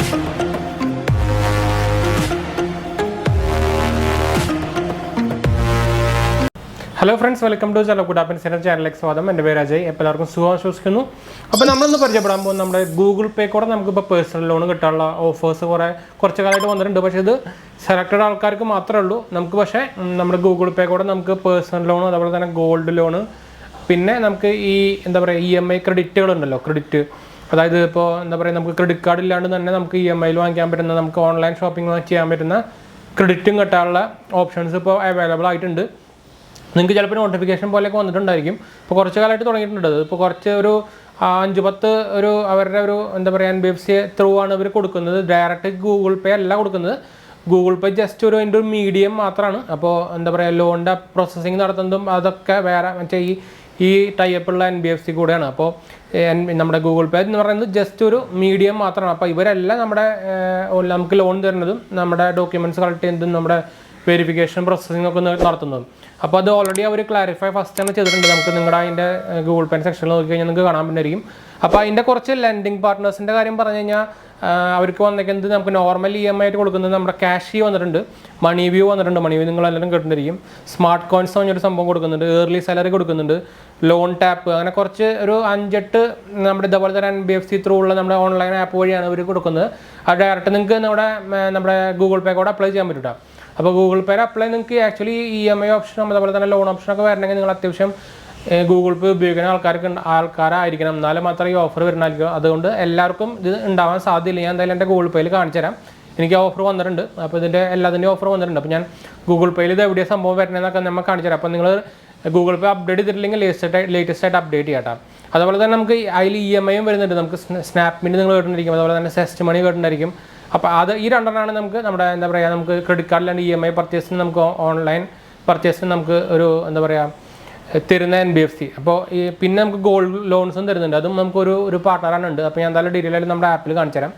Hello friends, welcome to 𝙑𝙤𝙀𝙗𝙬𝙯 channel. സ്വാഗതം. എൻ്റെ പേര് അജയ്. എല്ലാവർക്കും സുഖമാശംസിക്കുന്നു. അപ്പോൾ നമ്മളിന്ന് പരിചയപ്പെടാൻ പോകുന്നത് നമ്മുടെ ഗൂഗിൾ പേ കൂടെ നമുക്ക് ഇപ്പോൾ പേഴ്സണൽ ലോൺ കിട്ടാനുള്ള ഓഫേഴ്സ് കുറച്ച് കാലമായിട്ട് വന്നിട്ടുണ്ട്. പക്ഷേ ഇത് സെലക്റ്റഡ് ആൾക്കാർക്ക് മാത്രമേ ഉള്ളൂ. നമുക്ക് പക്ഷേ നമ്മുടെ ഗൂഗിൾ പേ കൂടെ നമുക്ക് പേഴ്സണൽ ലോൺ, അതുപോലെ തന്നെ ഗോൾഡ് ലോണ്, പിന്നെ നമുക്ക് ഈ എന്താ പറയുക EMI ക്രെഡിറ്റുകളുണ്ടല്ലോ, ക്രെഡിറ്റ്, അതായത് ഇപ്പോൾ എന്താ പറയുക നമുക്ക് ക്രെഡിറ്റ് കാർഡ് ഇല്ലാണ്ട് തന്നെ നമുക്ക് EMIയിൽ വാങ്ങിക്കാൻ പറ്റുന്ന, നമുക്ക് ഓൺലൈൻ ഷോപ്പിംഗ് ചെയ്യാൻ പറ്റുന്ന ക്രെഡിറ്റും കിട്ടാനുള്ള ഓപ്ഷൻസ് ഇപ്പോൾ അവൈലബിൾ ആയിട്ടുണ്ട്. നിങ്ങൾക്ക് ചിലപ്പോൾ നോട്ടിഫിക്കേഷൻ പോലെയൊക്കെ വന്നിട്ടുണ്ടായിരിക്കും. ഇപ്പോൾ കുറച്ച് കാലമായിട്ട് തുടങ്ങിയിട്ടുണ്ട്. ഇപ്പോൾ കുറച്ച് ഒരു 5-10 ഒരു അവരുടെ ഒരു എന്താ പറയുക NBFC ത്രൂ ആണ് ഇവർ കൊടുക്കുന്നത്. ഡയറക്റ്റ് ഗൂഗിൾ പേ അല്ല കൊടുക്കുന്നത്. ഗൂഗിൾ പേ ജസ്റ്റ് ഒരു മീഡിയം മാത്രമാണ്. അപ്പോൾ എന്താ പറയുക ലോണിൻ്റെ പ്രോസസ്സിങ് നടത്തുന്നതും അതൊക്കെ വേറെ മറ്റേ ഈ ടൈപ്പുള്ള NBFC കൂടെയാണ്. അപ്പോൾ നമ്മുടെ ഗൂഗിൾ പേ എന്ന് പറയുന്നത് ജസ്റ്റ് ഒരു മീഡിയം മാത്രമാണ്. അപ്പോൾ ഇവരെല്ലാം നമുക്ക് ലോൺ തരുന്നതും നമ്മുടെ ഡോക്യുമെൻറ്റ്സ് കളക്ട് ചെയ്യുന്നതും നമ്മുടെ വെരിഫിക്കേഷൻ പ്രോസസ്സിംഗ് ഒക്കെ നടത്തുന്നതും. അപ്പോൾ അത് ഓൾറെഡി അവർ ക്ലാരിഫൈ ഫസ്റ്റ് തന്നെ ചെയ്തിട്ടുണ്ട്. നമുക്ക് നിങ്ങളുടെ അതിൻ്റെ ഗൂഗിൾ പേ സെക്ഷനിൽ നോക്കി കഴിഞ്ഞാൽ നിങ്ങൾക്ക് കാണാൻ പറ്റുമായിരിക്കും. അപ്പോൾ അതിൻ്റെ കുറച്ച് ലെൻഡിങ് പാർട്ട്നേഴ്സിൻ്റെ കാര്യം പറഞ്ഞു കഴിഞ്ഞാൽ അവർക്ക് വന്നേക്കുന്നത് നമുക്ക് നോർമൽ EMI ആയിട്ട് കൊടുക്കുന്നത് നമ്മുടെ ക്യാഷ് വന്നിട്ടുണ്ട്, മണി വ്യൂ വന്നിട്ടുണ്ട്. മണി വ്യൂ നിങ്ങളെല്ലാവരും കേട്ടിട്ടുണ്ടായിരിക്കും. സ്മാർട്ട് കോയിൻസ് പറഞ്ഞൊരു സംഭവം കൊടുക്കുന്നുണ്ട്, ഏർലി സാലറി കൊടുക്കുന്നുണ്ട്, ലോൺ ടാപ്പ്, അങ്ങനെ കുറച്ച് ഒരു 5-8 നമ്മുടെ ഇതേപോലെ തന്നെ NBFC ത്രൂ ഉള്ള നമ്മുടെ ഓൺലൈൻ ആപ്പ് വഴിയാണ് ഇവർ കൊടുക്കുന്നത്. അത് ഡയറക്റ്റ് നിങ്ങൾക്ക് നമ്മുടെ ഗൂഗിൾ പേ കൂടെ അപ്ലൈ ചെയ്യാൻ പറ്റും. അപ്പോൾ ഗൂഗിൾ പേ അപ്ലൈ നിങ്ങൾക്ക് ആക്ച്വലി EMI ഓപ്ഷനും അതുപോലെ തന്നെ ലോൺ ഓപ്ഷനൊക്കെ വരണമെങ്കിൽ നിങ്ങൾ അത്യാവശ്യം ഗൂഗിൾ പേ ഉപയോഗിക്കുന്ന ആൾക്കാരായിരിക്കണം. എന്നാലും മാത്രമേ ഈ ഓഫർ വരുന്നതായിരിക്കും. അതുകൊണ്ട് എല്ലാവർക്കും ഇത് ഉണ്ടാവാൻ സാധ്യതയില്ല. ഞാൻ എന്തായാലും എൻ്റെ ഗൂഗിൾ പേയിൽ കാണിച്ചു തരാം. എനിക്ക് ഓഫർ വന്നിട്ടുണ്ട്. അപ്പോൾ ഇതിൻ്റെ എല്ലാത്തിൻ്റെയും ഓഫർ വന്നിട്ടുണ്ട്. അപ്പോൾ ഞാൻ ഗൂഗിൾ പേയിൽ ഇത് എവിടെയാണ് സംഭവം വരുന്നതെന്നൊക്കെ നമ്മൾ കാണിച്ചു തരാം. അപ്പോൾ നിങ്ങൾ ഗൂഗിൾ പേ അപ്ഡേറ്റ് ചെയ്തിട്ടില്ലെങ്കിൽ ലേറ്റസ്റ്റ് ആയിട്ട് അപ്ഡേറ്റ് ചെയ്യാം. അതുപോലെ തന്നെ നമുക്ക് അതിൽ EMIയും വരുന്നുണ്ട്. നമുക്ക് സ്നാപ്പ് മിൻറ്റ് നിങ്ങൾ കേട്ടിട്ടുണ്ടായിരിക്കും, അതുപോലെ തന്നെ സെസ്റ്റ് മണി കേട്ടിട്ടുണ്ടായിരിക്കും. അപ്പോൾ അത് ഈ രണ്ടെണ്ണമാണ് നമുക്ക് നമ്മുടെ എന്താ പറയുക നമുക്ക് ക്രെഡിറ്റ് കാർഡിലാണ് EMI പർച്ചേസിന്, നമുക്ക് ഓൺലൈൻ പർച്ചേസിന് നമുക്ക് ഒരു എന്താ പറയുക തരുന്ന NBFC. അപ്പോൾ പിന്നെ നമുക്ക് ഗോൾഡ് ലോൺസും തരുന്നുണ്ട്. അതും നമുക്കൊരു പാർട്ട്ണറാണ് ഉണ്ട്. അപ്പോൾ ഞാൻ എന്തായാലും ഡീറ്റെയിൽ ആയിട്ട് നമ്മുടെ ആപ്പിൽ കാണിച്ചു തരാം.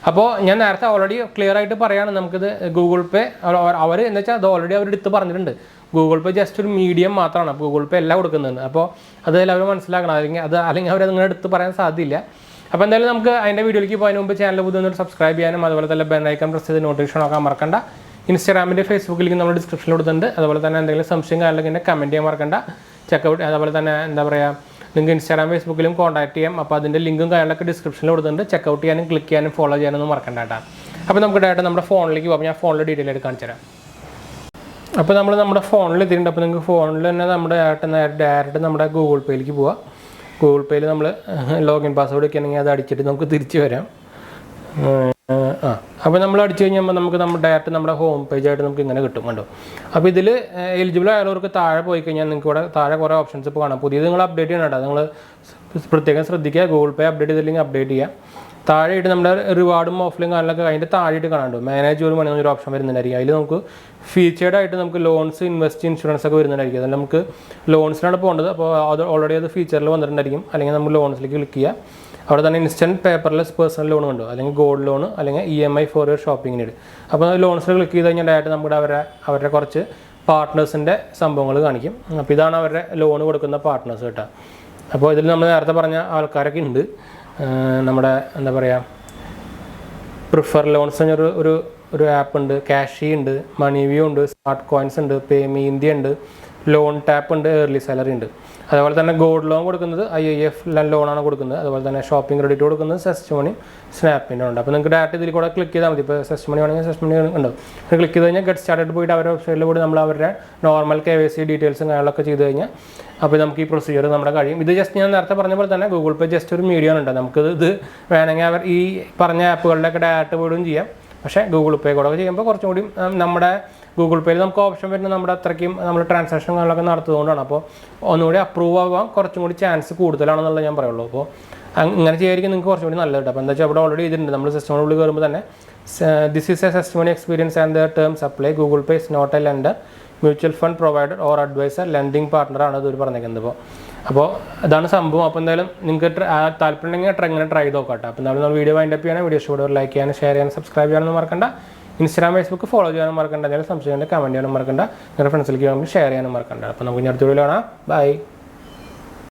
അപ്പോൾ ഞാൻ നേരത്തെ ഓൾറെഡി ക്ലിയർ ആയിട്ട് പറയുകയാണ്, നമുക്കിത് ഗൂഗിൾ പേ അവർ എന്ന് വെച്ചാൽ അത് ഓൾറെഡി അവർ എടുത്ത് പറഞ്ഞിട്ടുണ്ട്. ഗൂഗിൾ പേ ജസ്റ്റ് ഒരു മീഡിയം മാത്രമാണ്. അപ്പോൾ ഗൂഗിൾ പേ എല്ലാം കൊടുക്കുന്നുണ്ട്. അപ്പോൾ അത് എല്ലാവരും മനസ്സിലാക്കണം. അല്ലെങ്കിൽ അവർ നിങ്ങൾ എടുത്ത് പറയാൻ സാധ്യതയില്ല. അപ്പോൾ എന്തായാലും നമുക്ക് അതിൻ്റെ വീഡിയോയിലേക്ക് പോയതിന് മുമ്പ് ചാനൽ പുതിയ സബ്സ്ക്രൈബ് ചെയ്യാനും അതുപോലെ തന്നെ ബെൽ ഐക്കൺ പ്രസ് ചെയ്ത് നോട്ടിഫിക്കേഷൻ നോക്കാൻ മറക്കണ്ട. ഇൻസ്റ്റാഗ്രാമിൻ്റെ ഫേസ്ബുക്ക് ലിങ്ക് നമ്മൾ ഡിസ്ക്രിപ്ഷനിൽ കൊടുത്തിട്ടുണ്ട്. അതുപോലെ തന്നെ എന്തെങ്കിലും സംശയം കാര്യങ്ങളൊക്കെ കമൻറ്റ് ചെയ്യാൻ മറക്കണ്ട. ചെക്കൗട്ട് അതുപോലെ തന്നെ എന്താ പറയുക നിങ്ങൾക്ക് ഇൻസ്റ്റാഗ്രാം ഫേസ്ബുക്കിലും കോൺടാക്ട് ചെയ്യാം. അപ്പോൾ അതിൻ്റെ ലിങ്കും കാര്യങ്ങളൊക്കെ ഡിസ്ക്രിപ്ഷനിൽ കൊടുത്തിട്ടുണ്ട്. ചെക്കൗട്ട് ചെയ്യാനും ക്ലിക്ക് ചെയ്യാനും ഫോളോ ചെയ്യാനൊന്നും മറക്കണ്ട കേട്ടോ. അപ്പോൾ നമുക്ക് ഡയറക്റ്റ് നമ്മുടെ ഫോണിലേക്ക് പോകും. ഞാൻ ഫോണിൽ ഡീറ്റെയിൽ ആയിട്ട് കാണിച്ചു തരാം. അപ്പോൾ നമ്മൾ നമ്മുടെ ഫോണിൽ എത്തിയിട്ടുണ്ട്. അപ്പോൾ നിങ്ങൾക്ക് ഫോണിൽ തന്നെ നമ്മുടെ ഡയറക്റ്റ് നമ്മുടെ ഗൂഗിൾ പേയിലേക്ക് പോവാം. ഗൂഗിൾ പേയിൽ നമ്മൾ ലോഗിൻ പാസ്വേഡ് വയ്ക്കുകയാണെങ്കിൽ അത് അടിച്ചിട്ട് നമുക്ക് തിരിച്ച് വരാം. അപ്പോൾ നമ്മൾ അടിച്ചു കഴിഞ്ഞാൽ നമുക്ക് ഡയറക്റ്റ് നമ്മുടെ ഹോം പേജായിട്ട് നമുക്ക് ഇങ്ങനെ കിട്ടും കണ്ടോ. അപ്പോൾ ഇതിൽ എലിജിബിൾ ആയവർക്ക് താഴെ പോയി കഴിഞ്ഞാൽ നിങ്ങൾക്ക് ഇവിടെ താഴെ കുറേ ഓപ്ഷൻസ് ഇപ്പോൾ കാണാം. പുതിയത് നിങ്ങൾ അപ്ഡേറ്റ് ചെയ്യണം കേട്ടോ. നിങ്ങൾ പ്രത്യേകം ശ്രദ്ധിക്കുക. ഗൂഗിൾ പേ അപ്ഡേറ്റ് ചെയ്തില്ലെങ്കിൽ അപ്ഡേറ്റ് ചെയ്യുക. താഴെയായിട്ട് നമ്മുടെ റിവാർഡും ഓഫ്ലൈൻ കാര്യങ്ങളൊക്കെ അതിൻ്റെ താഴെയായിട്ട് കാണാനുണ്ട്. മാനേജ് ഒരു മണി എന്നൊരു ഓപ്ഷൻ വരുന്നുണ്ടായിരിക്കും. അതിൽ നമുക്ക് ഫീച്ചേർഡായിട്ട് നമുക്ക് ലോൺസ്, ഇൻഷുറൻസ് ഒക്കെ വരുന്നുണ്ടായിരിക്കും. അതിൽ നമുക്ക് ലോൺസിനാണ് പോകേണ്ടത്. അപ്പോൾ അത് ഓൾറെഡി അത് ഫീച്ചറിൽ വന്നിട്ടുണ്ടായിരിക്കും. അല്ലെങ്കിൽ നമ്മൾ ലോൺസിലേക്ക് ക്ലിക്ക് ചെയ്യുക. അവിടെ തന്നെ ഇൻസ്റ്റൻറ്റ് പേപ്പർലെസ് പേഴ്സണൽ ലോൺ കണ്ടോ, അല്ലെങ്കിൽ ഗോൾഡ് ലോൺ, അല്ലെങ്കിൽ EMI for your shopping need. അപ്പോൾ ലോൺസിൽ ക്ലിക്ക് ചെയ്ത് കഴിഞ്ഞാൽ ഡയറക്റ്റ് നമ്മുടെ അവരുടെ കുറച്ച് പാർട്ട്നേഴ്സിൻ്റെ സംഭവങ്ങൾ കാണിക്കും. അപ്പോൾ ഇതാണ് അവരുടെ ലോൺ കൊടുക്കുന്ന പാർട്ട്നേഴ്സ് കേട്ടോ. അപ്പോൾ ഇതിൽ നമ്മൾ നേരത്തെ പറഞ്ഞ ആൾക്കാരൊക്കെ ഉണ്ട്. നമ്മുടെ എന്താ പറയുക പ്രിഫർ ലോൺസ് ഒരു ആപ്പ് ഉണ്ട്, ക്യാഷ് ഉണ്ട്, മണി വ്യൂ ഉണ്ട്, സ്മാർട്ട് കോയിൻസ് ഉണ്ട്, പേമി ഇന്ത്യ ഉണ്ട്, ലോൺ ടാപ്പ് ഉണ്ട്, ഏർലി സാലറി ഉണ്ട്. അതുപോലെ തന്നെ ഗോൾഡ് ലോൺ കൊടുക്കുന്നത് IIF ലോണാണ് കൊടുക്കുന്നത്. അതുപോലെ തന്നെ ഷോപ്പിംഗ് ക്രെഡിറ്റ് കൊടുക്കുന്നത് സെസ്റ്റ് മണി, സ്നാപ്പിൻ്റെ ഉണ്ട്. അപ്പോൾ നിങ്ങൾക്ക് ഡയറക്റ്റ് ഇതിൽ കൂടെ ക്ലിക്ക് ചെയ്താൽ മതി. ഇപ്പോൾ സെസ്റ്റ് മണി ആണെങ്കിൽ സെസ്റ്റ് മണി ഉണ്ടോ, ക്ലിക്ക് ചെയ്ത് കഴിഞ്ഞാൽ ഗെറ്റ് സ്റ്റാർട്ടഡ് പോയിട്ട് അവരുടെ വെബ്സൈറ്റിൽ കൂടി നമ്മൾ അവരുടെ നോർമൽ KYC ഡീറ്റെയിൽസും കാര്യങ്ങളൊക്കെ ചെയ്ത് കഴിഞ്ഞാൽ അപ്പോൾ നമുക്ക് ഈ പ്രൊസീജിയർ നമ്മുടെ കഴിയും. ഇത് ജസ്റ്റ് ഞാൻ നേരത്തെ പറഞ്ഞ പോലെ തന്നെ ഗൂഗിൾ പേ ജസ്റ്റ് ഒരു മീഡിയം ഉണ്ട്. ഇത് വേണമെങ്കിൽ അവർ ഈ പറഞ്ഞ ആപ്പുകളിലൊക്കെ ഡയറക്റ്റ് പോയിടും ചെയ്യാം. പക്ഷേ ഗൂഗിൾ പേ കൂടെ ചെയ്യുമ്പോൾ കുറച്ചും കൂടി നമ്മുടെ ഗൂഗിൾ പേയിൽ നമുക്ക് ഓപ്ഷൻ വരുന്നത് നമ്മുടെ അത്രയ്ക്കും നമ്മൾ ട്രാൻസാക്ഷനുകളൊക്കെ നടത്തുന്നതുകൊണ്ടാണ്. അപ്പോൾ ഒന്നുകൂടി അപ്രൂവ് ആവാൻ കുറച്ചും കൂടി ചാൻസ് കൂടുതലാണെന്നുള്ളത് ഞാൻ പറയുള്ളൂ. അപ്പോൾ ഇങ്ങനെ ചെയ്യായിരിക്കും നിങ്ങൾക്ക് കുറച്ചും കൂടി നല്ലത്. അപ്പോൾ എന്താ വെച്ചാൽ അവിടെ ഓൾറെഡി ഇതിട്ടുണ്ട്. നമ്മൾ സിസ്റ്റമിനുള്ളിൽ ഉള്ളിൽ കയറുമ്പോൾ തന്നെ this is a testimony experience and the terms apply. Google Pay is not a lender, mutual fund provider or advisor, lending പാർട്ണറാണ് ഇതൊരു പറഞ്ഞേക്കുന്നത്. അപ്പോൾ അതാണ് സംഭവം. അപ്പോൾ എന്തായാലും നിങ്ങൾക്ക് താല്പര്യം ഉണ്ടെങ്കിൽ ഇങ്ങനെ ട്രൈ ചെയ്ത് നോക്കാം. അപ്പോൾ നമ്മൾ വീഡിയോ വൈൻഡപ്പ് ചെയ്യാനും വീഡിയോ ഇഷ്ടപ്പെടുക ലൈക്ക് ചെയ്യാനും ഷെയർ ചെയ്യാനും സബ്സ്ക്രൈബ് ചെയ്യാനൊന്നും മറക്കണ്ട. ഇൻസ്റ്റാഗ്രാം ഫേസ്ബുക്ക് ഫോളോ ചെയ്യാനും മറക്കണ്ട. എന്തെങ്കിലും സംശയം കമൻറ്റ് ചെയ്യാനും മറക്കണ്ട. നിങ്ങളുടെ ഫ്രണ്ട്സിലേക്ക് ഷെയർ ചെയ്യാനും മറക്കണ്ട. അപ്പോൾ നമുക്ക് ഇനി അടുത്ത വീഡിയോ കാണാം. ബൈ.